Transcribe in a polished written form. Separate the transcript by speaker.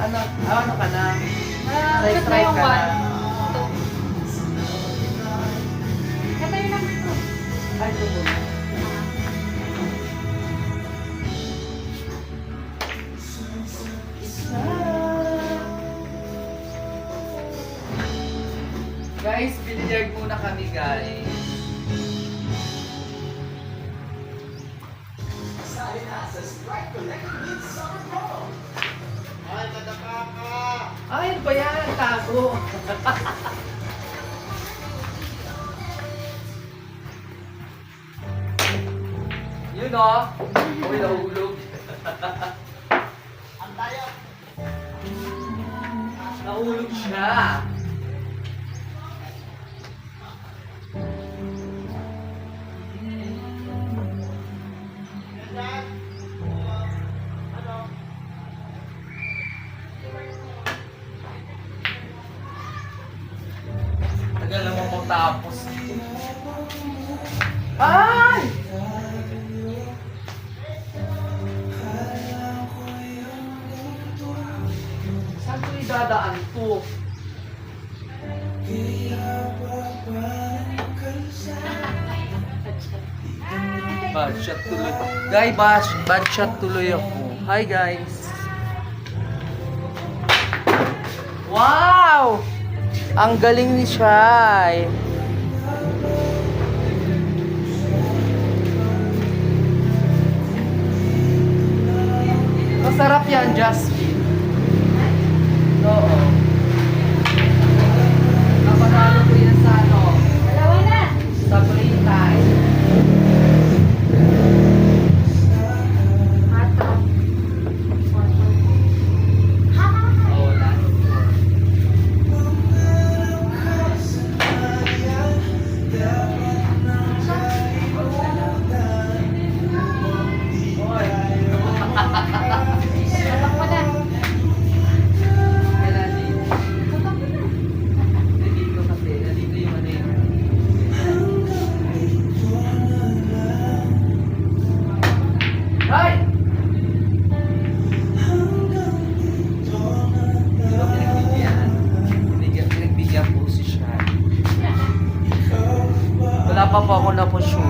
Speaker 1: Ano ka na?
Speaker 2: Shoot na yung
Speaker 1: ka na.
Speaker 2: 1, 2. Katayo lang ito.
Speaker 1: Ay, tubo. Guys, billiard muna kami, guys.
Speaker 3: Ay, madapa ka!
Speaker 1: Ay, ano ba yan? Tago. Yun o. Uy, nahulog.
Speaker 3: Ang tayo!
Speaker 1: Nahulog siya.
Speaker 3: Ganyan! Ano?
Speaker 1: Tagal naman matapos. Ay! Saan ko idadaan to? Bad shot tuloy. Guys, bad shot tuloy ako. Hi guys. Wow! Ang galing ni Shai. Masarap yan, Jasmine. Oo. Napanalo ko yan sa ano?
Speaker 2: Dalawa na.
Speaker 1: Sa green tie.
Speaker 2: Mato.
Speaker 1: Oo, lalo. Oy.
Speaker 2: Tatak pa na.
Speaker 1: Kailan din?
Speaker 2: Tatak pa na.
Speaker 1: Nandito kasi. Nandito yung ano yun. Ay! Di ba pinagbigyan? Pinagbigyan po si Shai. Wala pa po ako na po shoot.